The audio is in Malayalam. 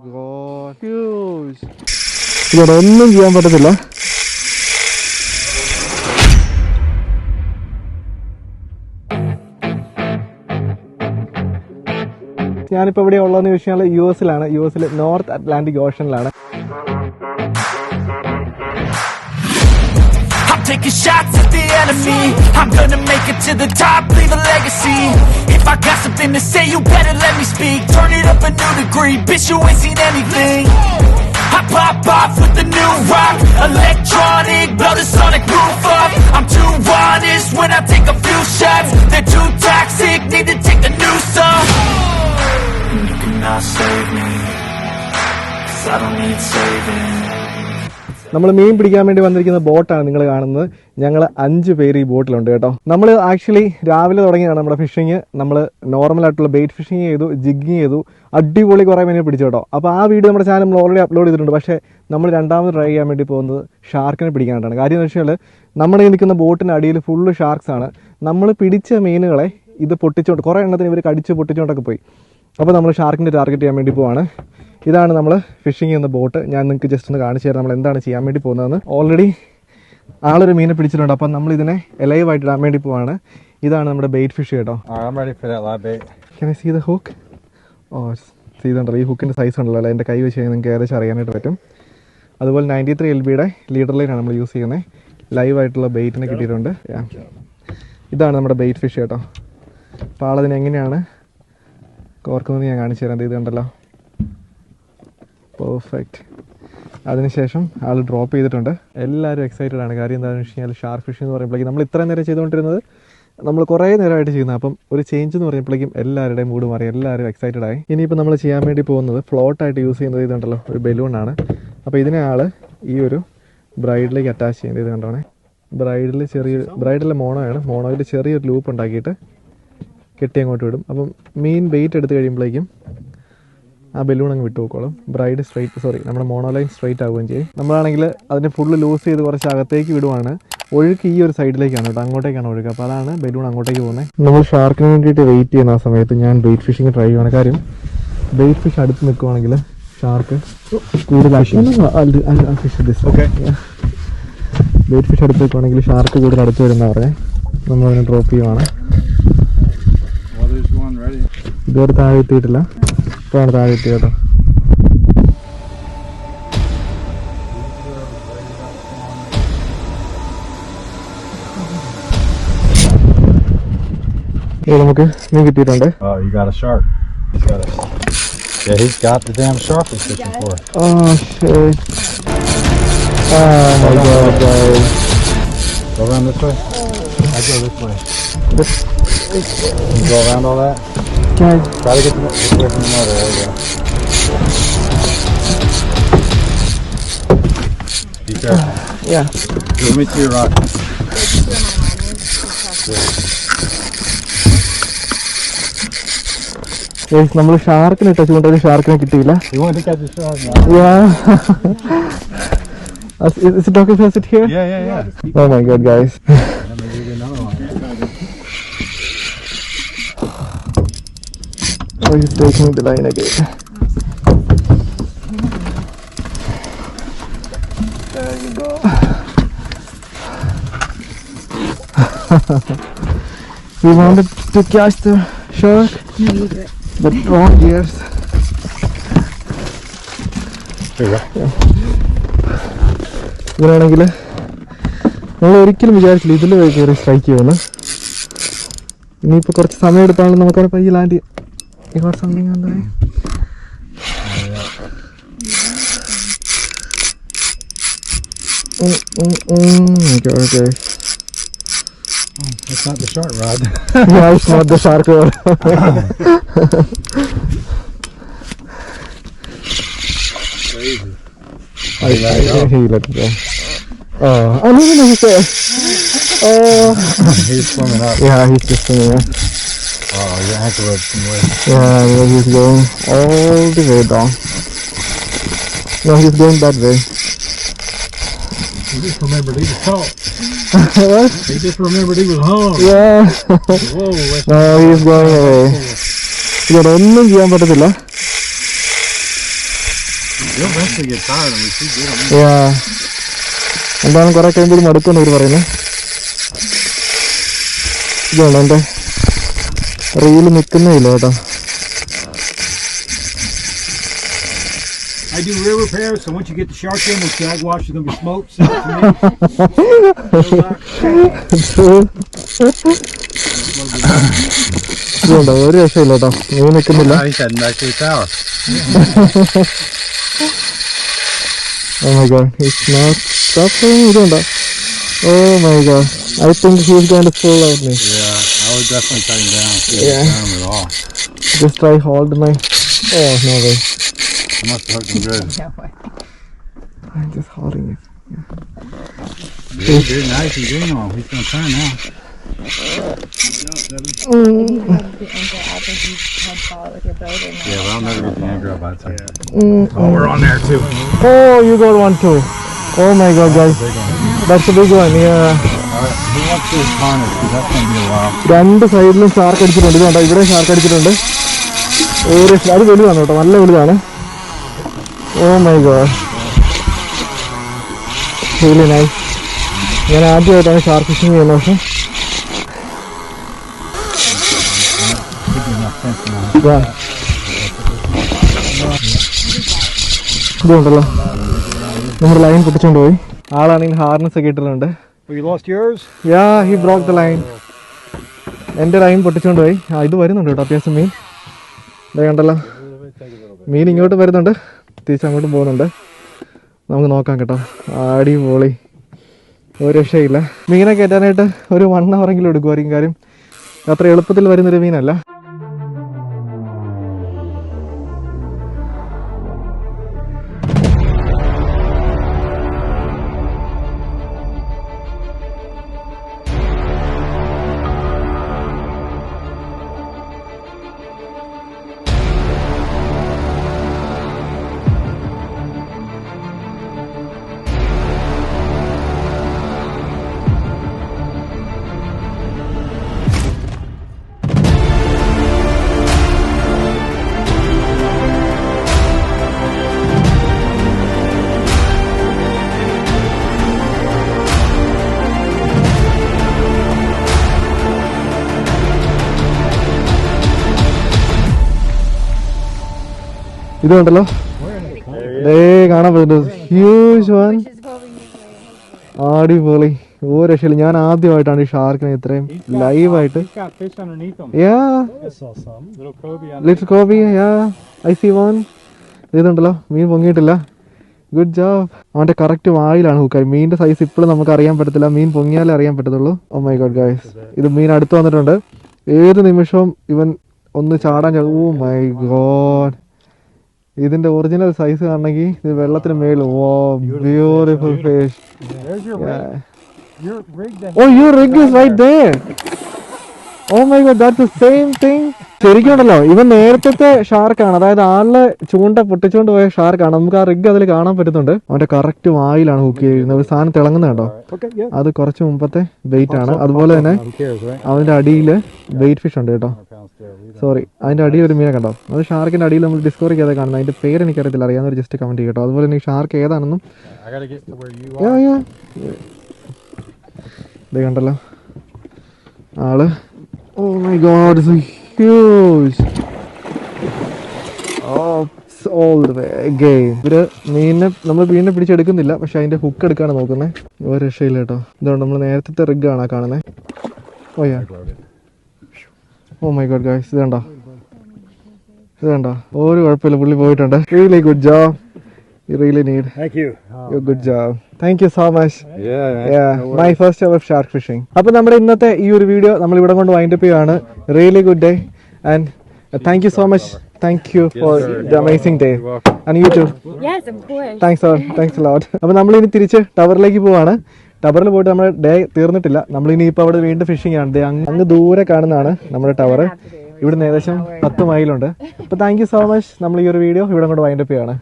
god. Huge. ഇവിടെ ഒന്നും ചെയ്യാൻ പറ്റത്തില്ല. ഞാനിപ്പോൾ ഇവിടെ ഉള്ളതെന്ന് ചോദിച്ചാൽ യുഎസിലാണ്. യുഎസിൽ നോർത്ത് അറ്റ്ലാന്റിക് ഓഷനിലാണ്. Taking shots at the enemy. I'm gonna make it to the top, leave a legacy. If I got something to say, you better let me speak. Turn it up a new degree, bitch, you ain't seen anything. I pop off with the new rock, electronic, blow the sonic roof up. I'm too honest when I take a few shots. They're too toxic, need to take a new song. You cannot save me, 'cause I don't need saving. നമ്മൾ മീൻ പിടിക്കാൻ വേണ്ടി വന്നിരിക്കുന്ന ബോട്ടാണ് നിങ്ങൾ കാണുന്നത്. ഞങ്ങൾ 5 പേര് ഈ ബോട്ടിലുണ്ട് കേട്ടോ. നമ്മൾ ആക്ച്വലി രാവിലെ തുടങ്ങിയാണ് നമ്മുടെ ഫിഷിങ്. നമ്മൾ നോർമലായിട്ടുള്ള ബെയ്റ്റ് ഫിഷിങ് ചെയ്തു, ജിഗ്ഗിങ് ചെയ്തു, അടിപൊളി കുറേ മീനെ പിടിച്ചു കേട്ടോ. അപ്പോൾ ആ വീഡിയോ നമ്മുടെ ചാനൽ നമ്മൾ ഓൾറെഡി അപ്ലോഡ് ചെയ്തിട്ടുണ്ട്. പക്ഷേ നമ്മൾ രണ്ടാമത് ട്രൈ ചെയ്യാൻ വേണ്ടി പോകുന്നത് ഷാർക്കിനെ പിടിക്കാനായിട്ടാണ്. കാര്യം എന്ന് വെച്ചാൽ നമ്മുടെ നിൽക്കുന്ന ബോട്ടിന് അടിയിൽ ഫുള്ള് ഷാർക്സ് ആണ്. നമ്മൾ പിടിച്ച മീനുകളെ ഇത് പൊട്ടിച്ചുകൊണ്ട് കുറേ എണ്ണത്തിന് ഇവർ കടിച്ച് പൊട്ടിച്ചുകൊണ്ടൊക്കെ പോയി. അപ്പോൾ നമ്മൾ ഷാർക്കിൻ്റെ ടാർഗറ്റ് ചെയ്യാൻ വേണ്ടി പോവാണ്. ഇതാണ് നമ്മൾ ഫിഷിങ് ചെയ്യുന്ന ബോട്ട്. ഞാൻ നിങ്ങൾക്ക് ജസ്റ്റ് ഒന്ന് കാണിച്ചു തരാം നമ്മൾ എന്താണ് ചെയ്യാൻ വേണ്ടി പോകുന്നതെന്ന്. ഓൾറെഡി ആളൊരു മീനെ പിടിച്ചിട്ടുണ്ട്. അപ്പം നമ്മൾ ഇതിനെ ലൈവായിട്ട് ഇടാൻ വേണ്ടി പോവാണ്. ഇതാണ് നമ്മുടെ ബെയ്റ്റ് ഫിഷ് കേട്ടോ. Can I see the hook? ചെയ്തുണ്ടല്ലോ ഈ ഹുക്കിൻ്റെ സൈസ് ഉണ്ടല്ലോ അല്ലേ, എൻ്റെ കൈ വെച്ച് കഴിഞ്ഞാൽ നിങ്ങൾക്ക് ഏകദേശം അറിയാനായിട്ട് പറ്റും. അതുപോലെ 93 LBയുടെ ലീഡർ ലൈനാണ് നമ്മൾ യൂസ് ചെയ്യുന്നത്. ലൈവായിട്ടുള്ള ബെയ്റ്റിനെ കിട്ടിയിട്ടുണ്ട്. ഇതാണ് നമ്മുടെ ബെയ്റ്റ് ഫിഷ് കേട്ടോ. അപ്പോൾ ആളതിന് എങ്ങനെയാണ് കോർക്കുന്നത് ഞാൻ കാണിച്ചു തരാം. ഇത് കണ്ടല്ലോ, പെർഫെക്റ്റ്. അതിനുശേഷം ആൾ ഡ്രോപ്പ് ചെയ്തിട്ടുണ്ട്. എല്ലാവരും എക്സൈറ്റഡ് ആണ്. കാര്യം എന്താണെന്ന് വെച്ച് കഴിഞ്ഞാൽ ഷാർക്ക് ഫിഷിംഗ് എന്ന് പറയുമ്പോഴേക്കും നമ്മൾ ഇത്രയും നേരം ചെയ്തുകൊണ്ടിരുന്നത് നമ്മൾ കുറേ നേരമായിട്ട് ചെയ്യുന്നത്. അപ്പം ഒരു ചേഞ്ച് എന്ന് പറയുമ്പോഴേക്കും എല്ലാവരുടെയും മൂഡ് മാറി, എല്ലാവരും എക്സൈറ്റഡ് ആയി. ഇനിയിപ്പോൾ നമ്മൾ ചെയ്യാൻ വേണ്ടി പോകുന്നത് ഫ്ലോട്ടായിട്ട് യൂസ് ചെയ്യുന്നത് ഇതുണ്ടല്ലോ, ഒരു ബലൂണാണ്. അപ്പോൾ ഇതിനെ ആൾ ഈ ഒരു ബ്രൈഡിലേക്ക് അറ്റാച്ച് ചെയ്യുന്നത്. ഇത് കണ്ടോണേ, ബ്രൈഡിലെ മോണോയാണ്. മോണോയിൽ ചെറിയൊരു ലൂപ്പ് ഉണ്ടാക്കിയിട്ട് കെട്ടി അങ്ങോട്ട് വിടും. അപ്പം മീൻ വെയിറ്റ് എടുത്ത് കഴിയുമ്പോഴേക്കും ആ ബലൂൺ അങ്ങ് വിട്ടു പോക്കോളും. ബ്രൈഡ് നമ്മുടെ മോണോലൈൻ സ്ട്രൈറ്റ് ആവുകയും ചെയ്യും. നമ്മളാണെങ്കിൽ അതിനെ ഫുള്ള് ലൂസ് ചെയ്ത് കുറച്ച് അകത്തേക്ക് വിടുവാണ്. ഒഴുക്ക് ഈ ഒരു സൈഡിലേക്കാണ് കേട്ടോ, അങ്ങോട്ടേക്കാണ് ഒഴുക്ക്. അപ്പോൾ അതാണ് ബലൂൺ അങ്ങോട്ടേക്ക് പോകുന്നത്. നമ്മൾ ഷാർക്കിന് വേണ്ടിയിട്ട് വെയിറ്റ് ചെയ്യുന്ന ആ സമയത്ത് ഞാൻ ബെയ്റ്റ് ഫിഷിങ് ട്രൈ ചെയ്യുവാണ്. കാര്യം ബെയ്റ്റ് ഫിഷ് അടുത്ത് നിൽക്കുവാണെങ്കിൽ ഷാർക്ക് കൂടുതലാക്കി ബെയ്റ്റ് ഫിഷ് അടുത്ത് നിൽക്കുവാണെങ്കിൽ ഷാർക്ക് കൂടുതൽ അടുത്ത് വരുന്ന പറഞ്ഞേ നമ്മളതിനെ ഡ്രോപ്പ് ചെയ്യുവാണ്. ഇതുവരെ താഴെ എത്തിയിട്ടില്ല, ഇപ്പോഴാണ് താഴെ എത്തി കേട്ടോ. നമുക്ക് മീൻ കിട്ടിയിട്ടുണ്ട്. He's got the damn shark he's fishing for. Oh shit. Oh my god, guys. Go around this way. I go this way. You go around all that? Guys. Try to get away from the motor. There you go. Be careful. Yeah. Let me see your rock. നമ്മൾ ഷാർക്കിനെ ടച്ച് കൊണ്ടൊരു ഷാർക്കിനെ കിട്ടിയില്ല. You want to catch a shark now? Yeah. Is it okay if I sit here? Yeah. Oh my god, guys. Let me give you another one. Oh, he's taking the line again. There you go. We wanted to catch the shark, but wrong gears. Here you go. ഇതിനാണെങ്കിൽ നമ്മൾ ഒരിക്കലും വിചാരിച്ചില്ല ഇതിൽ കയറി സ്ട്രൈക്ക് ചെയ്യുമെന്ന്. ഇനിയിപ്പോൾ കുറച്ച് സമയം എടുത്താലും നമുക്കവിടെ പയ്യെ ലാൻഡ് ചെയ്യാം. You got something on there? Okay. That's not the shark rod. No, it's not the shark rod. Crazy. He let it go. Oh, no, he's there. Oh. He's swimming up. Yeah, he's just swimming up. Oh, your ankle rope's in the way. Yeah, he's going all the way down. No, he's going that way. He just remembered he was caught. What? He just remembered he was hung. Yeah. Whoa, No, he's going away. ഇവിടെ ഒന്നും ചെയ്യാൻ പറ്റത്തില്ല. You'll eventually get tired of them. We should get them. Yeah. എന്തായാലും കുറെ കഴിയുമ്പോൾ ഇത് മടുക്കുമെന്ന് ഇവർ പറയുന്നത്. ഇതാണ് എൻ്റെ റീല് നിൽക്കുന്നേ ഇല്ല കേട്ടോ. I do rear repairs, so once you get the shark in, the shag wash is going to be smoked. ഇതുണ്ടോ ഒരു രക്ഷയില്ല കേട്ടോ, നീ നിൽക്കുന്നില്ല. He's heading back to the tower. Oh my god, it's not stopping. ഇതുണ്ടോ? Oh my god, I think he's going to pull out me. Yeah, I would definitely tighten down. Yeah. Down at all. Just try hold my. Oh no way. I must have hooked him good. I'm just holding it. Good, nice and green on. He's going to turn now. Yeah, but I'll never get the anchor up, I'd say. Oh, we're on there too. Oh, you got one too. Oh my god, guys. That's a big one. Yeah. He wants this harness because that's going to be a while. രണ്ട് സൈഡിലും ഷാർക്ക് അടിച്ചിട്ടുണ്ട്. ഇതുണ്ടോ, ഇവിടെ ഷാർക്ക് അടിച്ചിട്ടുണ്ട്. അത് വലുതാണ് കേട്ടോ, നല്ല വലുതാണ്. Oh my God, really nice. ഞാൻ ആദ്യമായിട്ടാണ് ഷാർക്ക് ഫിഷിംഗ് ചെയ്യുന്നത്. പക്ഷേ ഇതുണ്ടല്ലോ, നമ്മുടെ ലൈൻ പൊട്ടിച്ചോണ്ട് പോയി. ആളാണെങ്കിൽ ഹാർനസ് ഒക്കെ ഇട്ടിട്ടുണ്ട്. You lost yours? Yeah, he broke the line. എൻ്റെ ലൈൻ പൊട്ടിച്ചോണ്ട് പോയി. ഇത് വരുന്നുണ്ട് കേട്ടോ അത്യാവശ്യം മീൻ. ഇത് കണ്ടല്ലോ, മീൻ ഇങ്ങോട്ട് വരുന്നുണ്ട്, തിരിച്ചങ്ങോട്ടും പോകുന്നുണ്ട്. നമുക്ക് നോക്കാം കേട്ടോ. അടിപൊളി, ഒരു രക്ഷയില്ല. മീനെ കയറ്റാനായിട്ട് ഒരു 1 hour എങ്കിലും എടുക്കുമായിരിക്കും. കാര്യം അത്ര എളുപ്പത്തിൽ വരുന്നൊരു മീനല്ല. ഇത് കണ്ടല്ലോ, കാണാൻ പറ്റുന്നത് ഹ്യൂജ് വൺ. അടിപൊളി, ഒരു രക്ഷയില്ല. ഞാൻ ആദ്യമായിട്ടാണ് ഈ ഷാർക്കിനെ ഇത്രയും ലൈവായിട്ട്. He's got fish underneath him. Yeah, I saw some. Little cobia on little cobia. Yeah, I see one. ഇതുണ്ടല്ലോ, മീൻ പൊങ്ങിയിട്ടില്ല. Good job. അവന്റെ കറക്റ്റ് വായിലാണ് ഹുക്കായി. മീനിന്റെ സൈസ് ഇപ്പോഴും നമുക്ക് അറിയാൻ പറ്റത്തില്ല, മീൻ പൊങ്ങിയാലേ അറിയാൻ പറ്റത്തുള്ളൂ. ഓ മൈ ഗോഡ് ഗൈസ്, ഇത് മീൻ അടുത്ത് വന്നിട്ടുണ്ട്. ഏത് നിമിഷവും ഇവൻ ഒന്ന് ചാടാൻ. ഓ മൈ ഗോഡ്, ഇതിന്റെ ഒറിജിനൽ സൈസ് കാണണമെങ്കിൽ ഇത് വെള്ളത്തിന് മേളിൽ. Oh beautiful fish. There's your rig. Your rig that Oh, your rig is right there. Oh my god, that's the same thing. ശരിക്കും ഉണ്ടല്ലോ, ഇവൻ നേരത്തെ ഷാർക്കാണ്, അതായത് ആളിലെ ചൂണ്ട പൊട്ടിച്ചുകൊണ്ട് പോയ ഷാർക്കാണ്. നമുക്ക് ആ റിഗ് അതിൽ കാണാൻ പറ്റുന്നുണ്ട്. അവന്റെ കറക്റ്റ് വായിലാണ് ഹുക്ക് ചെയ്യുന്നത്. ഒരു സാധനം തിളങ്ങുന്ന കണ്ടോ, അത് കുറച്ച് മുമ്പത്തെ ബെയ്റ്റ് ആണ്. അതുപോലെ തന്നെ അവന്റെ അടിയിൽ ബെയ്റ്റ് ഫിഷ് ഉണ്ട് കേട്ടോ. സോറി, അതിന്റെ അടിയിൽ ഒരു മീനെ കണ്ടോ, അത് ഷാർക്കിന്റെ അടിയിൽ നമ്മൾ ഡിസ്കവർ ചെയ്യാതെ കാണുന്നത്. അതിന്റെ പേര് എനിക്കറിയത്തില്ല, അറിയാവുന്നവർ ജസ്റ്റ് കമന്റ് ചെയ്യട്ടോ. അതുപോലെ തന്നെ ഷാർക്ക് ഏതാണെന്നും. ഇത് കണ്ടല്ലോ ആള്. Oh my God, it's huge. Oh, it's all the way again. ഇവര് നമ്മൾ മീനിനെ പിടിച്ചെടുക്കുന്നില്ല, പക്ഷെ അതിന്റെ ഹുക്ക് എടുക്കാണ് നോക്കുന്നത്. ഒരു രക്ഷയില്ല കേട്ടോ. ഇതുകൊണ്ട് നമ്മൾ നേരത്തെ റിഗ് ആണ് കാണുന്നത്. ഓ മൈ ഗോഡ് ഗൈസ്, ഇത് കണ്ടോ, ഒരു കുഴപ്പമില്ല, പുള്ളി പോയിട്ടുണ്ട്. Really good job. You really need. Thank you. Good job. Thank you so much. Yeah. My first ever shark fishing. അപ്പോൾ നമ്മുടെ ഇന്നത്തെ ഈ ഒരു വീഡിയോ നമ്മൾ ഇവിടെ കൊണ്ട് വൈൻഡ് അപ്പ് ചെയ്യുകയാണ്. Really good day and thank you so much. Thank you for the amazing day. And you too. Yes, of course. Thanks sir. Thanks a lot. അപ്പോൾ നമ്മൾ ഇനി തിരിച്ച് ടവറിലേക്ക് പോവാണ്. ടവറിൽ പോയിട്ട് നമ്മുടെ ഡേ തീർന്നിട്ടില്ല. നമ്മൾ ഇനി ഇപ്പോൾ അവിടെ വീണ്ടും ഫിഷിംഗ് ആണ്. അങ്ങ് ദൂരെ കാണുന്നതാണ് നമ്മുടെ ടവർ. ഇവിടുന്ന് ഏകദേശം 10 മൈലുണ്ട്. അപ്പോൾ താങ്ക് യു സോ മച്ച്. നമ്മൾ ഈ ഒരു വീഡിയോ ഇവിടെ കൊണ്ട് വൈൻഡ് അപ്പ് ചെയ്യുകയാണ്.